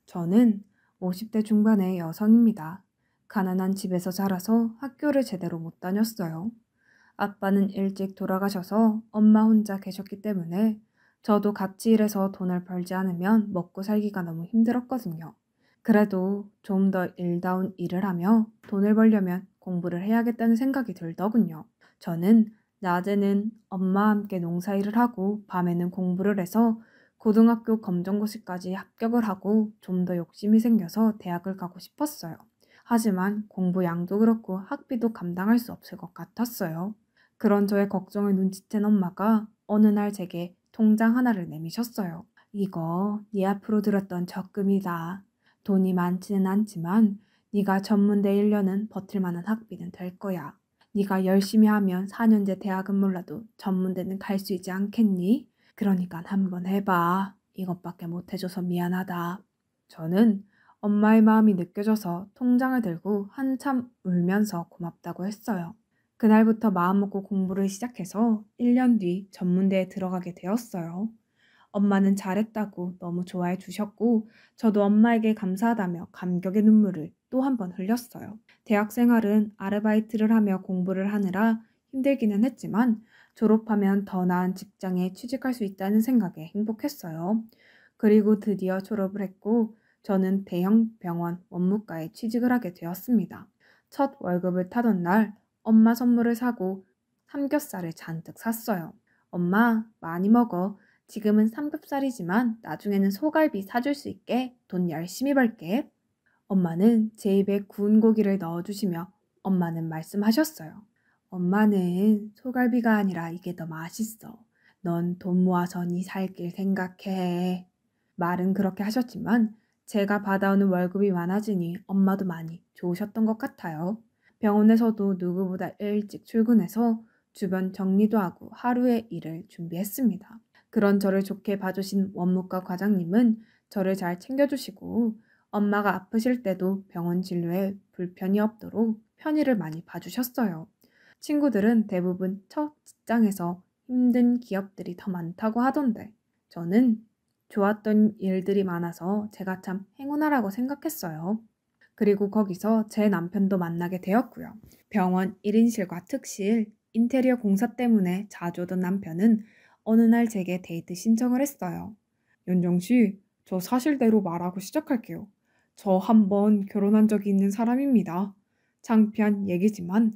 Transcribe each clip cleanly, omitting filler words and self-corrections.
저는 50대 중반의 여성입니다. 가난한 집에서 자라서 학교를 제대로 못 다녔어요. 아빠는 일찍 돌아가셔서 엄마 혼자 계셨기 때문에 저도 같이 일해서 돈을 벌지 않으면 먹고 살기가 너무 힘들었거든요. 그래도 좀 더 일다운 일을 하며 돈을 벌려면 공부를 해야겠다는 생각이 들더군요. 저는 낮에는 엄마와 함께 농사일을 하고 밤에는 공부를 해서 고등학교 검정고시까지 합격을 하고 좀 더 욕심이 생겨서 대학을 가고 싶었어요. 하지만 공부 양도 그렇고 학비도 감당할 수 없을 것 같았어요. 그런 저의 걱정을 눈치챈 엄마가 어느 날 제게 통장 하나를 내미셨어요. 이거 네 앞으로 들었던 적금이다. 돈이 많지는 않지만 네가 전문대 1년은 버틸 만한 학비는 될 거야. 네가 열심히 하면 4년제 대학은 몰라도 전문대는 갈 수 있지 않겠니? 그러니까 한번 해봐. 이것밖에 못 해줘서 미안하다. 저는 엄마의 마음이 느껴져서 통장을 들고 한참 울면서 고맙다고 했어요. 그날부터 마음먹고 공부를 시작해서 1년 뒤 전문대에 들어가게 되었어요. 엄마는 잘했다고 너무 좋아해 주셨고 저도 엄마에게 감사하다며 감격의 눈물을 또 한 번 흘렸어요. 대학 생활은 아르바이트를 하며 공부를 하느라 힘들기는 했지만 졸업하면 더 나은 직장에 취직할 수 있다는 생각에 행복했어요. 그리고 드디어 졸업을 했고 저는 대형 병원 원무과에 취직을 하게 되었습니다. 첫 월급을 타던 날 엄마 선물을 사고 삼겹살을 잔뜩 샀어요. 엄마, 많이 먹어. 지금은 삼겹살이지만 나중에는 소갈비 사줄 수 있게 돈 열심히 벌게. 엄마는 제 입에 구운 고기를 넣어주시며 엄마는 말씀하셨어요. 엄마는 소갈비가 아니라 이게 더 맛있어. 넌 돈 모아서 네 살 길 생각해. 말은 그렇게 하셨지만 제가 받아오는 월급이 많아지니 엄마도 많이 좋으셨던 것 같아요. 병원에서도 누구보다 일찍 출근해서 주변 정리도 하고 하루의 일을 준비했습니다. 그런 저를 좋게 봐주신 원무과 과장님은 저를 잘 챙겨주시고 엄마가 아프실 때도 병원 진료에 불편이 없도록 편의를 많이 봐주셨어요. 친구들은 대부분 첫 직장에서 힘든 기업들이 더 많다고 하던데 저는 좋았던 일들이 많아서 제가 참 행운아라고 생각했어요. 그리고 거기서 제 남편도 만나게 되었고요. 병원 1인실과 특실, 인테리어 공사 때문에 자주 오던 남편은 어느 날 제게 데이트 신청을 했어요. 연정 씨, 저 사실대로 말하고 시작할게요. 저 한 번 결혼한 적이 있는 사람입니다. 창피한 얘기지만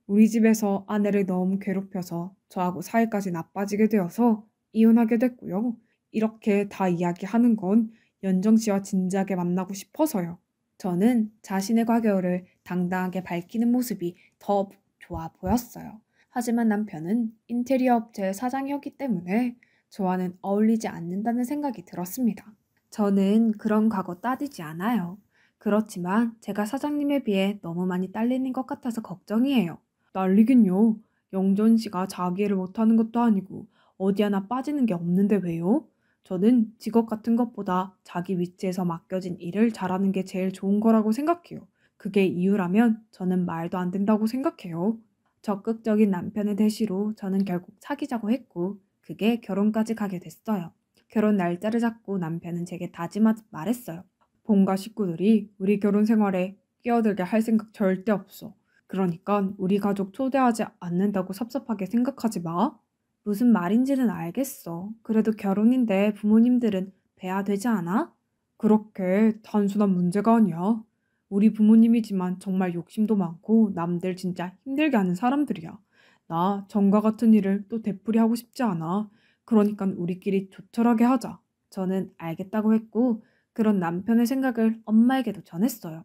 우리 집에서 아내를 너무 괴롭혀서 저하고 사이까지 나빠지게 되어서 이혼하게 됐고요. 이렇게 다 이야기하는 건 연정 씨와 진지하게 만나고 싶어서요. 저는 자신의 과거를 당당하게 밝히는 모습이 더 좋아 보였어요. 하지만 남편은 인테리어 업체 사장이었기 때문에 저와는 어울리지 않는다는 생각이 들었습니다. 저는 그런 과거 따지지 않아요. 그렇지만 제가 사장님에 비해 너무 많이 딸리는 것 같아서 걱정이에요. 딸리긴요. 영전 씨가 자기 일을 못하는 것도 아니고 어디 하나 빠지는 게 없는데 왜요? 저는 직업 같은 것보다 자기 위치에서 맡겨진 일을 잘하는 게 제일 좋은 거라고 생각해요. 그게 이유라면 저는 말도 안 된다고 생각해요. 적극적인 남편의 대시로 저는 결국 사귀자고 했고 그게 결혼까지 가게 됐어요. 결혼 날짜를 잡고 남편은 제게 다짐하듯 말했어요. 본가 식구들이 우리 결혼 생활에 끼어들게 할 생각 절대 없어. 그러니까 우리 가족 초대하지 않는다고 섭섭하게 생각하지 마. 무슨 말인지는 알겠어. 그래도 결혼인데 부모님들은 뵈야 되지 않아? 그렇게 단순한 문제가 아니야. 우리 부모님이지만 정말 욕심도 많고 남들 진짜 힘들게 하는 사람들이야. 나 전과 같은 일을 또 되풀이하고 싶지 않아. 그러니까 우리끼리 조촐하게 하자. 저는 알겠다고 했고 그런 남편의 생각을 엄마에게도 전했어요.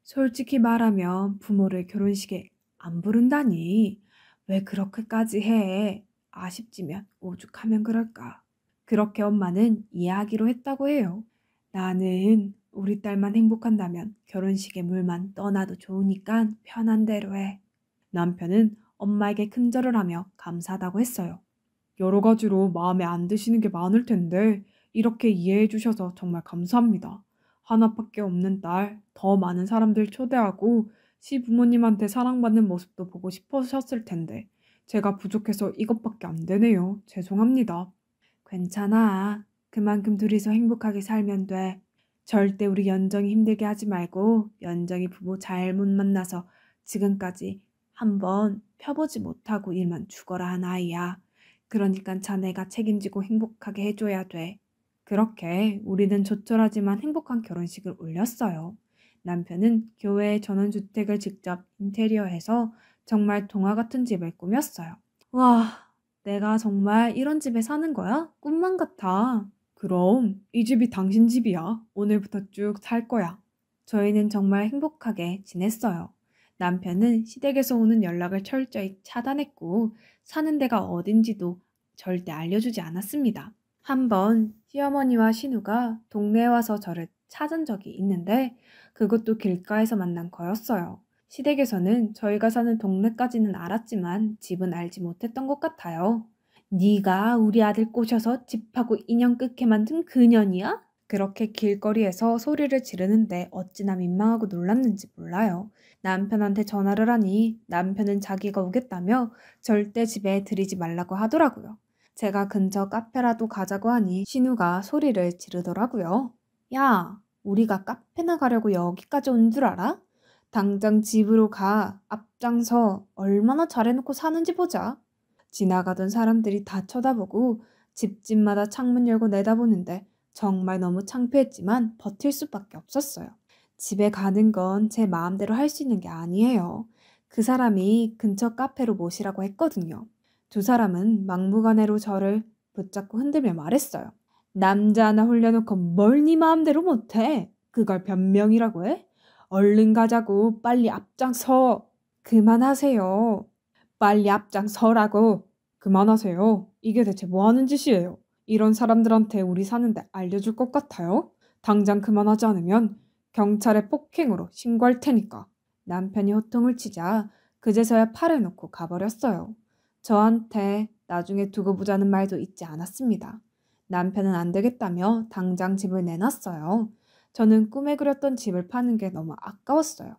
솔직히 말하면 부모를 결혼식에 안 부른다니. 왜 그렇게까지 해? 아쉽지만 오죽하면 그럴까. 그렇게 엄마는 이해하기로 했다고 해요. 나는 우리 딸만 행복한다면 결혼식에 물만 떠나도 좋으니까 편한 대로 해. 남편은 엄마에게 큰절을 하며 감사하다고 했어요. 여러 가지로 마음에 안 드시는 게 많을 텐데 이렇게 이해해 주셔서 정말 감사합니다. 하나밖에 없는 딸, 더 많은 사람들 초대하고 시부모님한테 사랑받는 모습도 보고 싶으셨을 텐데 제가 부족해서 이것밖에 안 되네요. 죄송합니다. 괜찮아. 그만큼 둘이서 행복하게 살면 돼. 절대 우리 연정이 힘들게 하지 말고 연정이 부부 잘못 만나서 지금까지 한번 펴보지 못하고 일만 죽어라 한 아이야. 그러니까 자네가 책임지고 행복하게 해줘야 돼. 그렇게 우리는 조촐하지만 행복한 결혼식을 올렸어요. 남편은 교회에 전원주택을 직접 인테리어해서 정말 동화 같은 집을 꾸몄어요. 와, 내가 정말 이런 집에 사는 거야? 꿈만 같아. 그럼 이 집이 당신 집이야. 오늘부터 쭉 살 거야. 저희는 정말 행복하게 지냈어요. 남편은 시댁에서 오는 연락을 철저히 차단했고 사는 데가 어딘지도 절대 알려주지 않았습니다. 한번 시어머니와 신우가 동네에 와서 저를 찾은 적이 있는데 그것도 길가에서 만난 거였어요. 시댁에서는 저희가 사는 동네까지는 알았지만 집은 알지 못했던 것 같아요. 네가 우리 아들 꼬셔서 집하고 인연 끊게 만든 그년이야? 그렇게 길거리에서 소리를 지르는데 어찌나 민망하고 놀랐는지 몰라요. 남편한테 전화를 하니 남편은 자기가 오겠다며 절대 집에 들이지 말라고 하더라고요. 제가 근처 카페라도 가자고 하니 신우가 소리를 지르더라고요. 야, 우리가 카페나 가려고 여기까지 온 줄 알아? 당장 집으로 가. 앞장서. 얼마나 잘해놓고 사는지 보자. 지나가던 사람들이 다 쳐다보고 집집마다 창문 열고 내다보는데 정말 너무 창피했지만 버틸 수밖에 없었어요. 집에 가는 건 제 마음대로 할 수 있는 게 아니에요. 그 사람이 근처 카페로 모시라고 했거든요. 두 사람은 막무가내로 저를 붙잡고 흔들며 말했어요. 남자 하나 홀려놓고 뭘 네 마음대로 못해? 그걸 변명이라고 해? 얼른 가자고. 빨리 앞장서. 그만하세요. 빨리 앞장서라고. 그만하세요. 이게 대체 뭐 하는 짓이에요? 이런 사람들한테 우리 사는데 알려줄 것 같아요? 당장 그만하지 않으면 경찰에 폭행으로 신고할 테니까. 남편이 호통을 치자 그제서야 팔을 놓고 가버렸어요. 저한테 나중에 두고 보자는 말도 잊지 않았습니다. 남편은 안 되겠다며 당장 집을 내놨어요. 저는 꿈에 그렸던 집을 파는 게 너무 아까웠어요.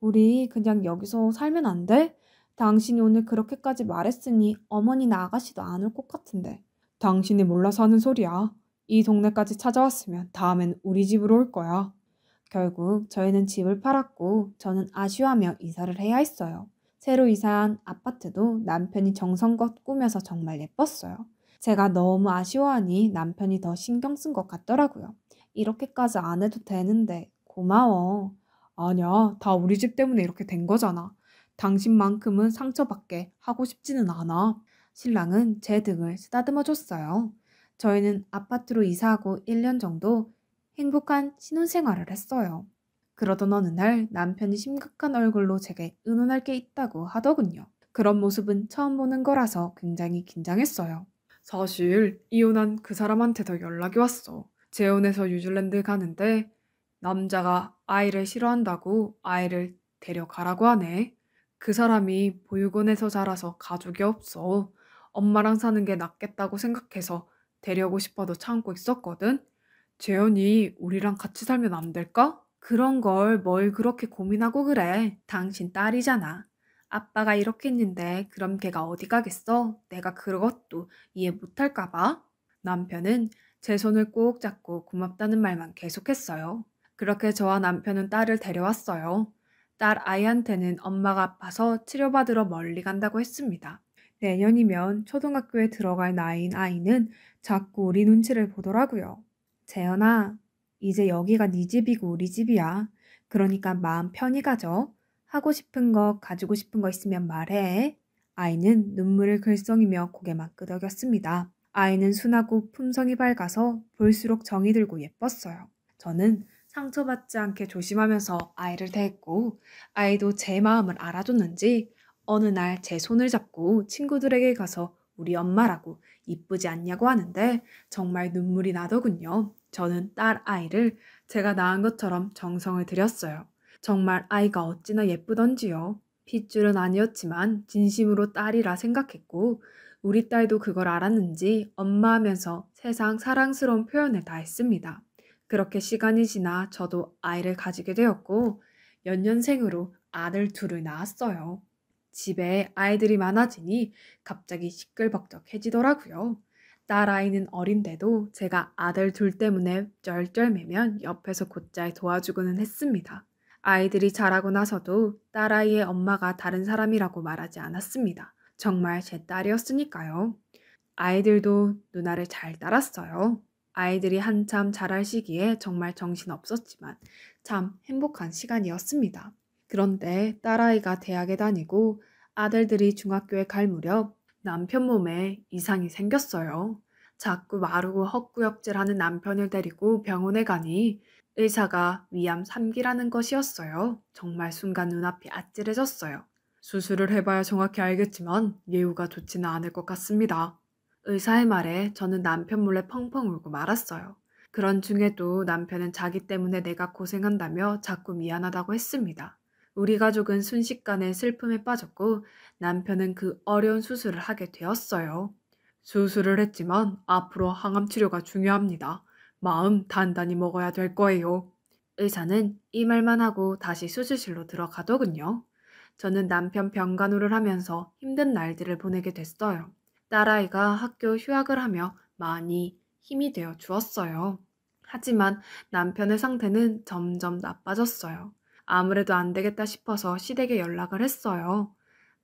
우리 그냥 여기서 살면 안 돼? 당신이 오늘 그렇게까지 말했으니 어머니나 아가씨도 안 올 것 같은데. 당신이 몰라서 하는 소리야. 이 동네까지 찾아왔으면 다음엔 우리 집으로 올 거야. 결국 저희는 집을 팔았고 저는 아쉬워하며 이사를 해야 했어요. 새로 이사한 아파트도 남편이 정성껏 꾸며서 정말 예뻤어요. 제가 너무 아쉬워하니 남편이 더 신경 쓴 것 같더라고요. 이렇게까지 안 해도 되는데 고마워. 아니야, 다 우리 집 때문에 이렇게 된 거잖아. 당신만큼은 상처받게 하고 싶지는 않아. 신랑은 제 등을 쓰다듬어 줬어요. 저희는 아파트로 이사하고 1년 정도 행복한 신혼생활을 했어요. 그러던 어느 날 남편이 심각한 얼굴로 제게 의논할 게 있다고 하더군요. 그런 모습은 처음 보는 거라서 굉장히 긴장했어요. 사실 이혼한 그 사람한테도 연락이 왔어. 재혼해서 뉴질랜드 가는데 남자가 아이를 싫어한다고 아이를 데려가라고 하네. 그 사람이 보육원에서 자라서 가족이 없어. 엄마랑 사는 게 낫겠다고 생각해서 데려오고 싶어도 참고 있었거든. 재현이 우리랑 같이 살면 안 될까? 그런 걸 뭘 그렇게 고민하고 그래. 당신 딸이잖아. 아빠가 이렇게 했는데 그럼 걔가 어디 가겠어? 내가 그것도 이해 못할까 봐. 남편은 제 손을 꼭 잡고 고맙다는 말만 계속했어요. 그렇게 저와 남편은 딸을 데려왔어요. 딸 아이한테는 엄마가 아파서 치료받으러 멀리 간다고 했습니다. 내년이면 초등학교에 들어갈 나이인 아이는 자꾸 우리 눈치를 보더라고요. 재현아, 이제 여기가 네 집이고 우리 집이야. 그러니까 마음 편히 가져. 하고 싶은 거, 가지고 싶은 거 있으면 말해. 아이는 눈물을 글썽이며 고개만 끄덕였습니다. 아이는 순하고 품성이 밝아서 볼수록 정이 들고 예뻤어요. 저는 상처받지 않게 조심하면서 아이를 대했고 아이도 제 마음을 알아줬는지 어느 날 제 손을 잡고 친구들에게 가서 우리 엄마라고 이쁘지 않냐고 하는데 정말 눈물이 나더군요. 저는 딸 아이를 제가 낳은 것처럼 정성을 들였어요. 정말 아이가 어찌나 예쁘던지요. 핏줄은 아니었지만 진심으로 딸이라 생각했고 우리 딸도 그걸 알았는지 엄마 하면서 세상 사랑스러운 표현을 다 했습니다. 그렇게 시간이 지나 저도 아이를 가지게 되었고 연년생으로 아들 둘을 낳았어요. 집에 아이들이 많아지니 갑자기 시끌벅적해지더라고요. 딸아이는 어린데도 제가 아들 둘 때문에 쩔쩔매면 옆에서 곧잘 도와주고는 했습니다. 아이들이 자라고 나서도 딸아이의 엄마가 다른 사람이라고 말하지 않았습니다. 정말 제 딸이었으니까요. 아이들도 누나를 잘 따랐어요. 아이들이 한참 자랄 시기에 정말 정신없었지만 참 행복한 시간이었습니다. 그런데 딸아이가 대학에 다니고 아들들이 중학교에 갈 무렵 남편 몸에 이상이 생겼어요. 자꾸 마르고 헛구역질하는 남편을 데리고 병원에 가니 의사가 위암 3기라는 것이었어요. 정말 순간 눈앞이 아찔해졌어요. 수술을 해봐야 정확히 알겠지만 예후가 좋지는 않을 것 같습니다. 의사의 말에 저는 남편 몰래 펑펑 울고 말았어요. 그런 중에도 남편은 자기 때문에 내가 고생한다며 자꾸 미안하다고 했습니다. 우리 가족은 순식간에 슬픔에 빠졌고 남편은 그 어려운 수술을 하게 되었어요. 수술을 했지만 앞으로 항암 치료가 중요합니다. 마음 단단히 먹어야 될 거예요. 의사는 이 말만 하고 다시 수술실로 들어가더군요. 저는 남편 병간호를 하면서 힘든 날들을 보내게 됐어요. 딸아이가 학교 휴학을 하며 많이 힘이 되어 주었어요. 하지만 남편의 상태는 점점 나빠졌어요. 아무래도 안 되겠다 싶어서 시댁에 연락을 했어요.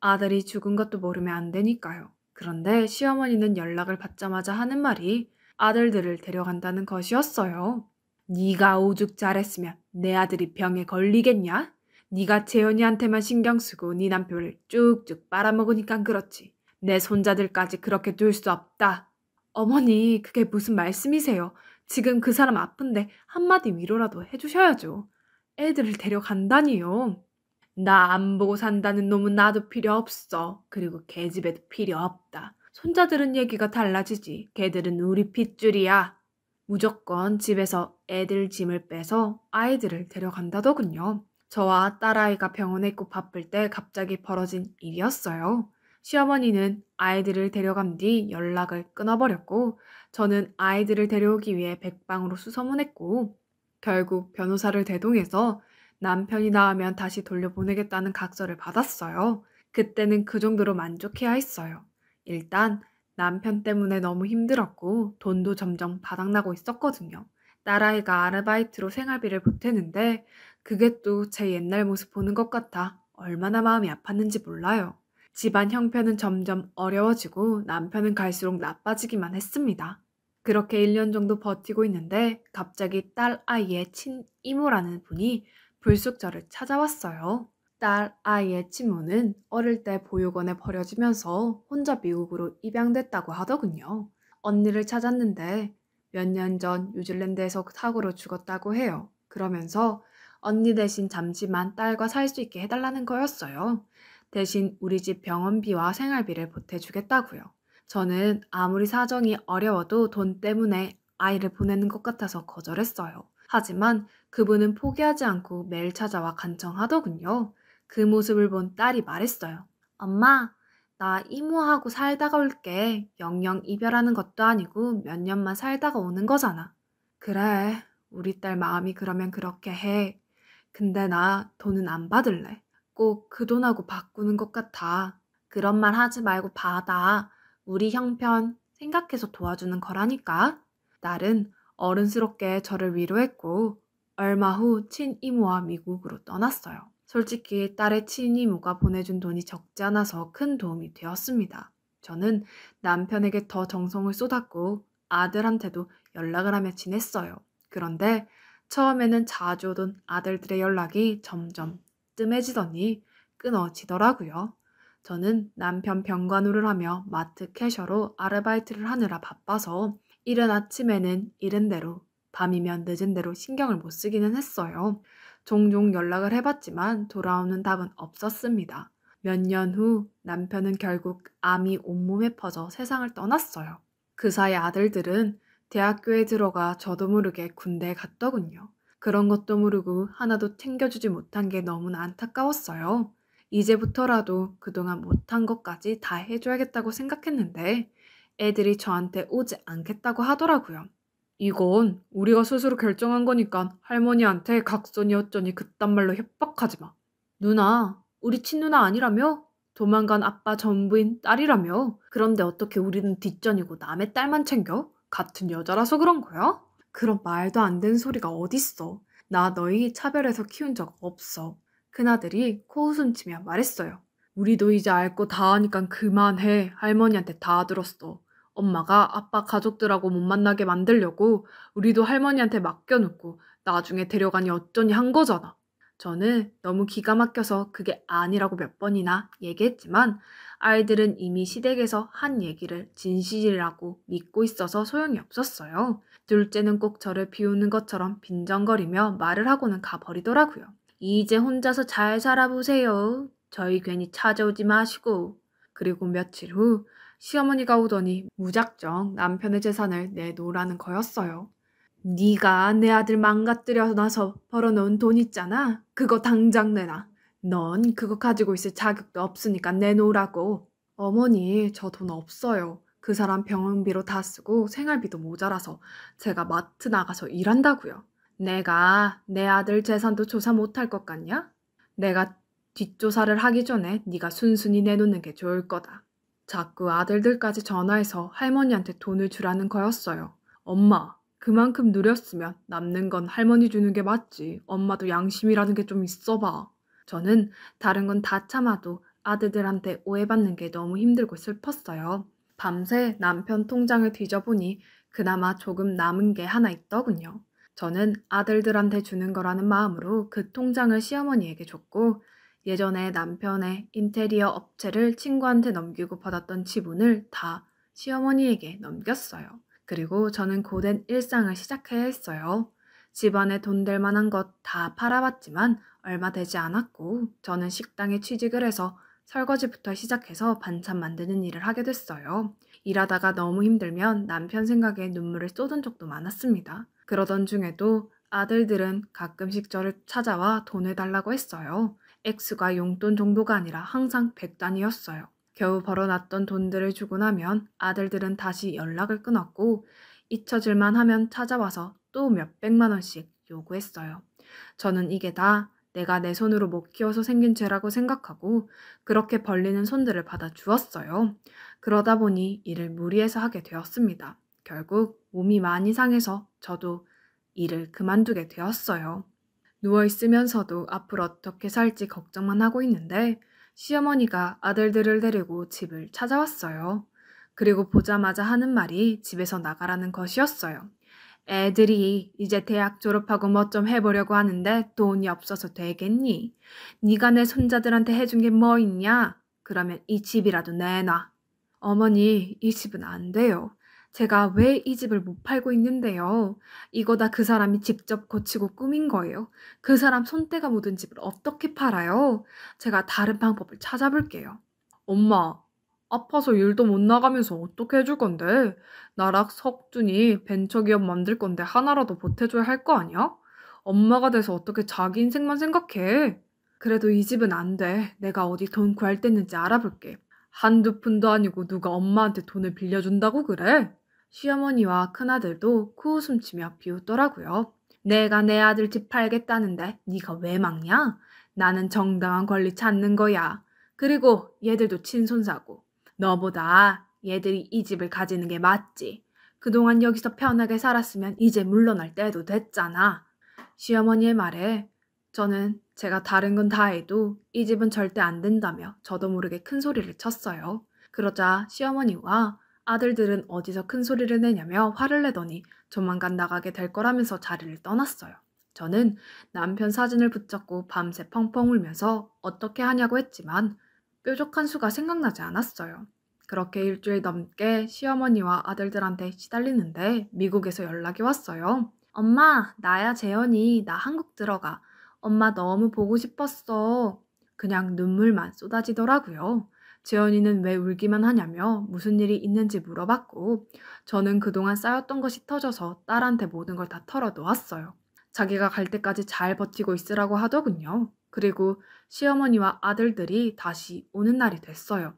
아들이 죽은 것도 모르면 안 되니까요. 그런데 시어머니는 연락을 받자마자 하는 말이 아들들을 데려간다는 것이었어요. 네가 오죽 잘했으면 내 아들이 병에 걸리겠냐? 네가 재현이한테만 신경 쓰고 네 남편을 쭉쭉 빨아먹으니까 그렇지. 내 손자들까지 그렇게 둘 수 없다. 어머니, 그게 무슨 말씀이세요? 지금 그 사람 아픈데 한마디 위로라도 해주셔야죠. 애들을 데려간다니요. 나 안 보고 산다는 놈은 나도 필요 없어. 그리고 걔집에도 필요 없다. 손자들은 얘기가 달라지지. 걔들은 우리 핏줄이야. 무조건 집에서 애들 짐을 빼서 아이들을 데려간다더군요. 저와 딸아이가 병원에 있고 바쁠 때 갑자기 벌어진 일이었어요. 시어머니는 아이들을 데려간 뒤 연락을 끊어버렸고 저는 아이들을 데려오기 위해 백방으로 수소문했고 결국 변호사를 대동해서 남편이 나으면 다시 돌려보내겠다는 각서를 받았어요. 그때는 그 정도로 만족해야 했어요. 일단 남편 때문에 너무 힘들었고 돈도 점점 바닥나고 있었거든요. 딸아이가 아르바이트로 생활비를 보태는데 그게 또 제 옛날 모습 보는 것 같아 얼마나 마음이 아팠는지 몰라요. 집안 형편은 점점 어려워지고 남편은 갈수록 나빠지기만 했습니다. 그렇게 1년 정도 버티고 있는데 갑자기 딸 아이의 친이모라는 분이 불쑥 저를 찾아왔어요. 딸 아이의 친모는 어릴 때 보육원에 버려지면서 혼자 미국으로 입양됐다고 하더군요. 언니를 찾았는데 몇 년 전 뉴질랜드에서 사고로 죽었다고 해요. 그러면서 언니 대신 잠시만 딸과 살 수 있게 해달라는 거였어요. 대신 우리 집 병원비와 생활비를 보태주겠다고요. 저는 아무리 사정이 어려워도 돈 때문에 아이를 보내는 것 같아서 거절했어요. 하지만 그분은 포기하지 않고 매일 찾아와 간청하더군요. 그 모습을 본 딸이 말했어요. 엄마, 나 이모하고 살다가 올게. 영영 이별하는 것도 아니고 몇 년만 살다가 오는 거잖아. 그래, 우리 딸 마음이 그러면 그렇게 해. 근데 나 돈은 안 받을래. 꼭 그 돈하고 바꾸는 것 같아. 그런 말 하지 말고 받아. 우리 형편 생각해서 도와주는 거라니까. 딸은 어른스럽게 저를 위로했고 얼마 후 친이모와 미국으로 떠났어요. 솔직히 딸의 친이모가 보내준 돈이 적지 않아서 큰 도움이 되었습니다. 저는 남편에게 더 정성을 쏟았고 아들한테도 연락을 하며 지냈어요. 그런데 처음에는 자주 오던 아들들의 연락이 점점 뜸해지더니 끊어지더라고요. 저는 남편 병간호를 하며 마트 캐셔로 아르바이트를 하느라 바빠서 이른 아침에는 이른 대로 밤이면 늦은 대로 신경을 못 쓰기는 했어요. 종종 연락을 해봤지만 돌아오는 답은 없었습니다. 몇 년 후 남편은 결국 암이 온몸에 퍼져 세상을 떠났어요. 그 사이 아들들은 대학교에 들어가 저도 모르게 군대에 갔더군요. 그런 것도 모르고 하나도 챙겨주지 못한 게 너무나 안타까웠어요. 이제부터라도 그동안 못한 것까지 다 해줘야겠다고 생각했는데 애들이 저한테 오지 않겠다고 하더라고요. 이건 우리가 스스로 결정한 거니까 할머니한테 각손이 어쩌니 그딴 말로 협박하지 마. 누나, 우리 친누나 아니라며? 도망간 아빠 전부인 딸이라며. 그런데 어떻게 우리는 뒷전이고 남의 딸만 챙겨? 같은 여자라서 그런 거야? 그런 말도 안 되는 소리가 어딨어. 나 너희 차별해서 키운 적 없어. 큰아들이 코웃음 치며 말했어요. 우리도 이제 알 거 다 하니까 그만해. 할머니한테 다 들었어. 엄마가 아빠 가족들하고 못 만나게 만들려고 우리도 할머니한테 맡겨놓고 나중에 데려가니 어쩌니 한 거잖아. 저는 너무 기가 막혀서 그게 아니라고 몇 번이나 얘기했지만 아이들은 이미 시댁에서 한 얘기를 진실이라고 믿고 있어서 소용이 없었어요. 둘째는 꼭 저를 비웃는 것처럼 빈정거리며 말을 하고는 가버리더라고요. 이제 혼자서 잘 살아보세요. 저희 괜히 찾아오지 마시고. 그리고 며칠 후 시어머니가 오더니 무작정 남편의 재산을 내놓으라는 거였어요. 네가 내 아들 망가뜨려 놔서 벌어놓은 돈 있잖아. 그거 당장 내놔. 넌 그거 가지고 있을 자격도 없으니까 내놓으라고. 어머니, 저 돈 없어요. 그 사람 병원비로 다 쓰고 생활비도 모자라서 제가 마트 나가서 일한다고요. 내가 내 아들 재산도 조사 못할 것 같냐? 내가 뒷조사를 하기 전에 네가 순순히 내놓는 게 좋을 거다. 자꾸 아들들까지 전화해서 할머니한테 돈을 주라는 거였어요. 엄마, 그만큼 누렸으면 남는 건 할머니 주는 게 맞지. 엄마도 양심이라는 게 좀 있어봐. 저는 다른 건 다 참아도 아들들한테 오해받는 게 너무 힘들고 슬펐어요. 밤새 남편 통장을 뒤져보니 그나마 조금 남은 게 하나 있더군요. 저는 아들들한테 주는 거라는 마음으로 그 통장을 시어머니에게 줬고 예전에 남편의 인테리어 업체를 친구한테 넘기고 받았던 지분을 다 시어머니에게 넘겼어요. 그리고 저는 고된 일상을 시작해야 했어요. 집안에 돈 될 만한 것 다 팔아봤지만 얼마 되지 않았고 저는 식당에 취직을 해서 설거지부터 시작해서 반찬 만드는 일을 하게 됐어요. 일하다가 너무 힘들면 남편 생각에 눈물을 쏟은 적도 많았습니다. 그러던 중에도 아들들은 가끔씩 저를 찾아와 돈을 달라고 했어요. 액수가 용돈 정도가 아니라 항상 100단위였어요. 겨우 벌어놨던 돈들을 주고 나면 아들들은 다시 연락을 끊었고 잊혀질만 하면 찾아와서 또 몇백만 원씩 요구했어요. 저는 이게 다 내가 내 손으로 못 키워서 생긴 죄라고 생각하고 그렇게 벌리는 손들을 받아주었어요. 그러다 보니 일을 무리해서 하게 되었습니다. 결국 몸이 많이 상해서 저도 일을 그만두게 되었어요. 누워있으면서도 앞으로 어떻게 살지 걱정만 하고 있는데 시어머니가 아들들을 데리고 집을 찾아왔어요. 그리고 보자마자 하는 말이 집에서 나가라는 것이었어요. 애들이 이제 대학 졸업하고 뭐 좀 해보려고 하는데 돈이 없어서 되겠니? 네가 내 손자들한테 해준 게 뭐 있냐? 그러면 이 집이라도 내놔. 어머니, 이 집은 안 돼요. 제가 왜 이 집을 못 팔고 있는데요. 이거 다 그 사람이 직접 고치고 꾸민 거예요. 그 사람 손때가 묻은 집을 어떻게 팔아요? 제가 다른 방법을 찾아볼게요. 엄마, 아파서 일도 못 나가면서 어떻게 해줄 건데? 나랑 석준이 벤처기업 만들 건데 하나라도 보태줘야 할 거 아니야? 엄마가 돼서 어떻게 자기 인생만 생각해? 그래도 이 집은 안 돼. 내가 어디 돈 구할 데 있는지 알아볼게. 한두 푼도 아니고 누가 엄마한테 돈을 빌려준다고 그래? 시어머니와 큰아들도 코웃음 치며 비웃더라고요. 내가 내 아들 집 팔겠다는데 네가 왜 막냐? 나는 정당한 권리 찾는 거야. 그리고 얘들도 친손사고. 너보다 얘들이 이 집을 가지는 게 맞지. 그동안 여기서 편하게 살았으면 이제 물러날 때도 됐잖아. 시어머니의 말에 저는 제가 다른 건 다 해도 이 집은 절대 안 된다며 저도 모르게 큰 소리를 쳤어요. 그러자 시어머니와 아들들은 어디서 큰 소리를 내냐며 화를 내더니 조만간 나가게 될 거라면서 자리를 떠났어요. 저는 남편 사진을 붙잡고 밤새 펑펑 울면서 어떻게 하냐고 했지만 뾰족한 수가 생각나지 않았어요. 그렇게 일주일 넘게 시어머니와 아들들한테 시달리는데 미국에서 연락이 왔어요. 엄마, 나야 재현이. 나 한국 들어가. 엄마 너무 보고 싶었어. 그냥 눈물만 쏟아지더라고요. 재현이는 왜 울기만 하냐며 무슨 일이 있는지 물어봤고 저는 그동안 쌓였던 것이 터져서 딸한테 모든 걸 다 털어놓았어요. 자기가 갈 때까지 잘 버티고 있으라고 하더군요. 그리고 시어머니와 아들들이 다시 오는 날이 됐어요.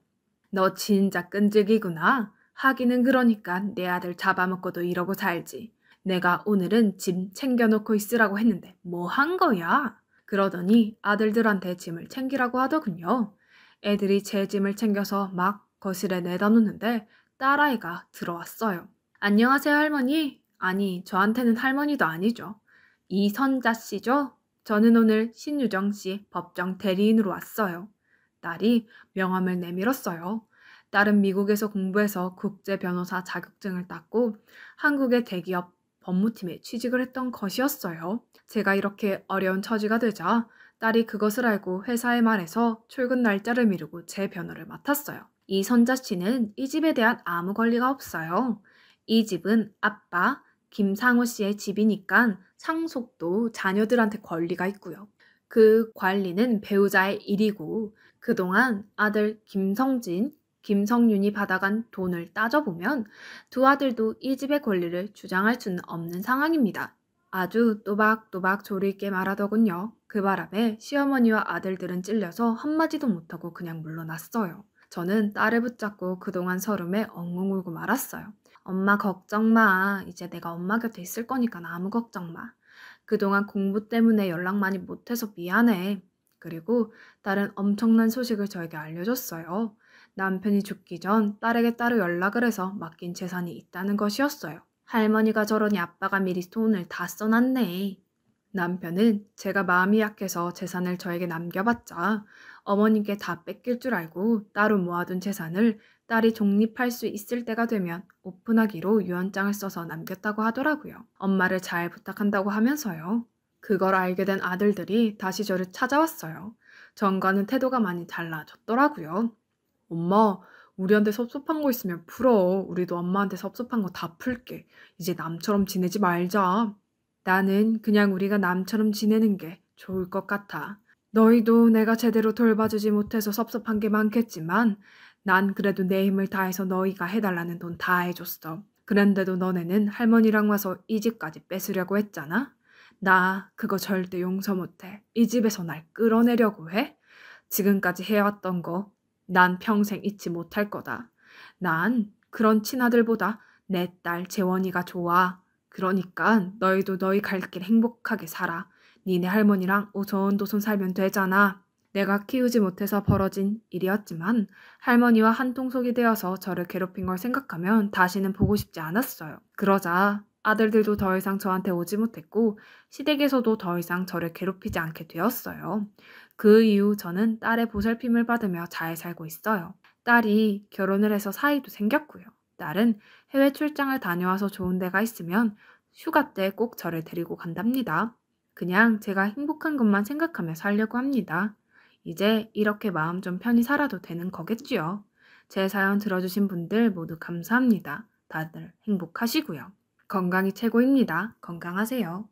너 진짜 끈질기구나. 하기는 그러니까 내 아들 잡아먹고도 이러고 살지. 내가 오늘은 짐 챙겨놓고 있으라고 했는데 뭐 한 거야? 그러더니 아들들한테 짐을 챙기라고 하더군요. 애들이 제 짐을 챙겨서 막 거실에 내다 놓는데 딸아이가 들어왔어요. 안녕하세요, 할머니. 아니, 저한테는 할머니도 아니죠. 이선자 씨죠? 저는 오늘 신유정 씨 법정 대리인으로 왔어요. 딸이 명함을 내밀었어요. 딸은 미국에서 공부해서 국제 변호사 자격증을 땄고 한국의 대기업 법무팀에 취직을 했던 것이었어요. 제가 이렇게 어려운 처지가 되자 딸이 그것을 알고 회사에 말해서 출근 날짜를 미루고 제 변호를 맡았어요. 이선자 씨는 이 집에 대한 아무 권리가 없어요. 이 집은 아빠 김상호 씨의 집이니까 상속도 자녀들한테 권리가 있고요. 그 관리는 배우자의 일이고 그동안 아들 김성진, 김성윤이 받아간 돈을 따져보면 두 아들도 이 집의 권리를 주장할 수는 없는 상황입니다. 아주 또박또박 조리 있게 말하더군요. 그 바람에 시어머니와 아들들은 찔려서 한마디도 못하고 그냥 물러났어요. 저는 딸을 붙잡고 그동안 서름에 엉엉 울고 말았어요. 엄마 걱정 마. 이제 내가 엄마 곁에 있을 거니까 아무 걱정 마. 그동안 공부 때문에 연락 많이 못해서 미안해. 그리고 딸은 엄청난 소식을 저에게 알려줬어요. 남편이 죽기 전 딸에게 따로 연락을 해서 맡긴 재산이 있다는 것이었어요. 할머니가 저러니 아빠가 미리 돈을 다 써놨네. 남편은 제가 마음이 약해서 재산을 저에게 남겨봤자 어머님께 다 뺏길 줄 알고 따로 모아둔 재산을 딸이 독립할 수 있을 때가 되면 오픈하기로 유언장을 써서 남겼다고 하더라고요. 엄마를 잘 부탁한다고 하면서요. 그걸 알게 된 아들들이 다시 저를 찾아왔어요. 전과는 태도가 많이 달라졌더라고요. 엄마, 우리한테 섭섭한 거 있으면 풀어. 우리도 엄마한테 섭섭한 거 다 풀게. 이제 남처럼 지내지 말자. 나는 그냥 우리가 남처럼 지내는 게 좋을 것 같아. 너희도 내가 제대로 돌봐주지 못해서 섭섭한 게 많겠지만 난 그래도 내 힘을 다해서 너희가 해달라는 돈 다 해줬어. 그런데도 너네는 할머니랑 와서 이 집까지 뺏으려고 했잖아? 나 그거 절대 용서 못해. 이 집에서 날 끌어내려고 해? 지금까지 해왔던 거 난 평생 잊지 못할 거다. 난 그런 친아들보다 내 딸 재원이가 좋아. 그러니까 너희도 너희 갈 길 행복하게 살아. 니네 할머니랑 오손도손 살면 되잖아. 내가 키우지 못해서 벌어진 일이었지만 할머니와 한통속이 되어서 저를 괴롭힌 걸 생각하면 다시는 보고 싶지 않았어요. 그러자 아들들도 더 이상 저한테 오지 못했고 시댁에서도 더 이상 저를 괴롭히지 않게 되었어요. 그 이후 저는 딸의 보살핌을 받으며 잘 살고 있어요. 딸이 결혼을 해서 사이도 생겼고요. 딸은 해외 출장을 다녀와서 좋은 데가 있으면 휴가 때 꼭 저를 데리고 간답니다. 그냥 제가 행복한 것만 생각하며 살려고 합니다. 이제 이렇게 마음 좀 편히 살아도 되는 거겠지요. 제 사연 들어주신 분들 모두 감사합니다. 다들 행복하시고요. 건강이 최고입니다. 건강하세요.